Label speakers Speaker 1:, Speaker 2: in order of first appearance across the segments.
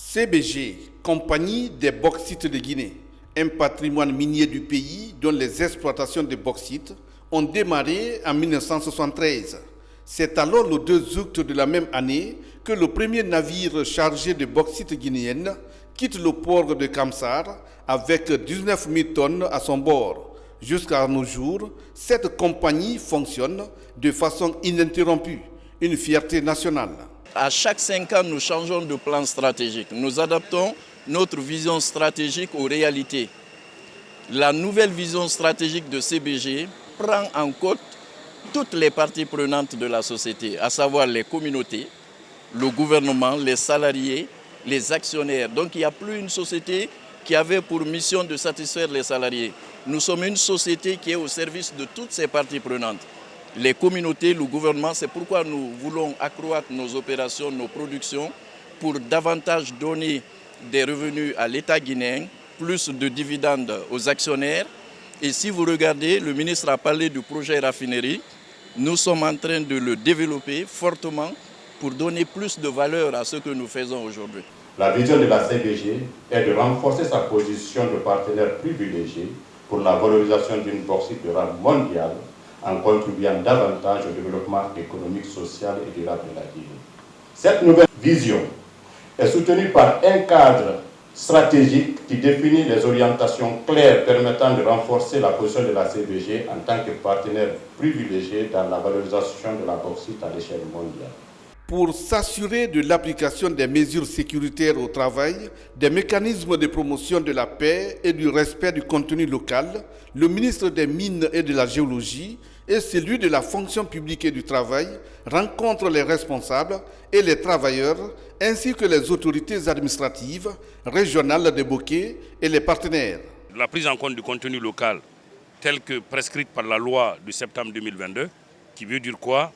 Speaker 1: CBG, Compagnie des bauxites de Guinée, un patrimoine minier du pays dont les exploitations de bauxite ont démarré en 1973. C'est alors le 2 août de la même année que le premier navire chargé de bauxite guinéenne quitte le port de Kamsar avec 19 000 tonnes à son bord. Jusqu'à nos jours, cette compagnie fonctionne de façon ininterrompue, une fierté nationale.
Speaker 2: À chaque 5 ans, nous changeons de plan stratégique. Nous adaptons notre vision stratégique aux réalités. La nouvelle vision stratégique de CBG prend en compte toutes les parties prenantes de la société, à savoir les communautés, le gouvernement, les salariés, les actionnaires. Donc il n'y a plus une société qui avait pour mission de satisfaire les salariés. Nous sommes une société qui est au service de toutes ces parties prenantes. Les communautés, le gouvernement, c'est pourquoi nous voulons accroître nos opérations, nos productions, pour davantage donner des revenus à l'État guinéen, plus de dividendes aux actionnaires. Et si vous regardez, le ministre a parlé du projet raffinerie. Nous sommes en train de le développer fortement pour donner plus de valeur à ce que nous faisons aujourd'hui.
Speaker 3: La vision de la CBG est de renforcer sa position de partenaire privilégié pour la valorisation d'une bauxite de rang mondiale en contribuant davantage au développement économique, social et durable de la Guinée. Cette nouvelle vision est soutenue par un cadre stratégique qui définit les orientations claires permettant de renforcer la position de la CBG en tant que partenaire privilégié dans la valorisation de la bauxite à l'échelle mondiale.
Speaker 1: Pour s'assurer de l'application des mesures sécuritaires au travail, des mécanismes de promotion de la paix et du respect du contenu local, le ministre des Mines et de la Géologie et celui de la fonction publique et du travail rencontrent les responsables et les travailleurs ainsi que les autorités administratives, régionales de Bokeh et les partenaires.
Speaker 4: La prise en compte du contenu local telle que prescrite par la loi de septembre 2022, qui veut dire quoi?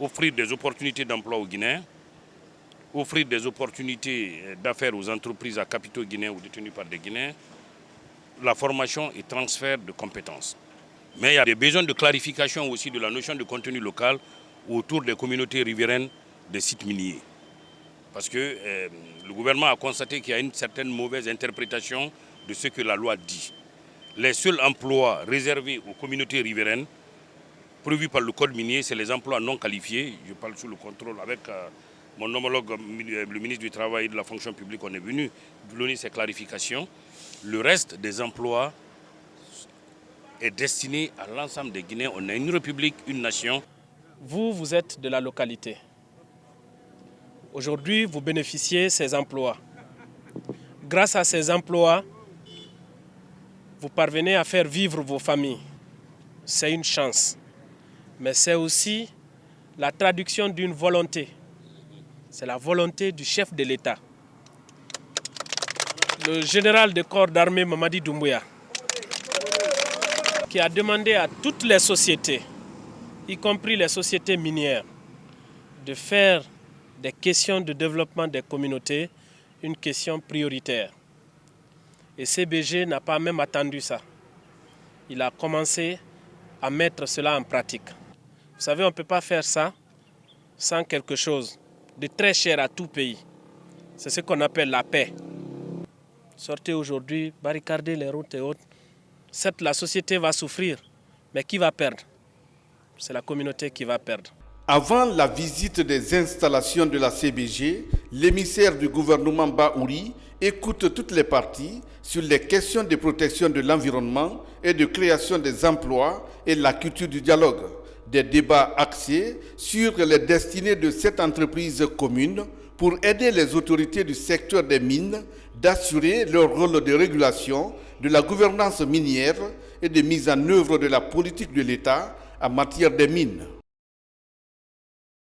Speaker 4: Offrir des opportunités d'emploi aux Guinéens, offrir des opportunités d'affaires aux entreprises à capitaux guinéens ou détenues par des Guinéens, la formation et transfert de compétences. Mais il y a des besoins de clarification aussi de la notion de contenu local autour des communautés riveraines des sites miniers. Parce que le gouvernement a constaté qu'il y a une certaine mauvaise interprétation de ce que la loi dit. Les seuls emplois réservés aux communautés riveraines prévu par le code minier, c'est les emplois non qualifiés. Je parle sous le contrôle avec mon homologue, le ministre du Travail et de la fonction publique. On est venu donner ces clarifications. Le reste des emplois est destiné à l'ensemble des Guinéens. On est une république, une nation.
Speaker 5: Vous êtes de la localité. Aujourd'hui, vous bénéficiez de ces emplois. Grâce à ces emplois, vous parvenez à faire vivre vos familles. C'est une chance. Mais c'est aussi la traduction d'une volonté. C'est la volonté du chef de l'État. Le général de corps d'armée Mamadi Doumbouya, qui a demandé à toutes les sociétés, y compris les sociétés minières, de faire des questions de développement des communautés une question prioritaire. Et CBG n'a pas même attendu ça. Il a commencé à mettre cela en pratique. Vous savez, on ne peut pas faire ça sans quelque chose de très cher à tout pays. C'est ce qu'on appelle la paix. Sortez aujourd'hui, barricadez les routes et autres. Certes, la société va souffrir, mais qui va perdre? C'est la communauté qui va perdre.
Speaker 1: Avant la visite des installations de la CBG, l'émissaire du gouvernement Baouri écoute toutes les parties sur les questions de protection de l'environnement et de création des emplois et la culture du dialogue. Des débats axés sur les destinées de cette entreprise commune pour aider les autorités du secteur des mines d'assurer leur rôle de régulation de la gouvernance minière et de mise en œuvre de la politique de l'État en matière des mines.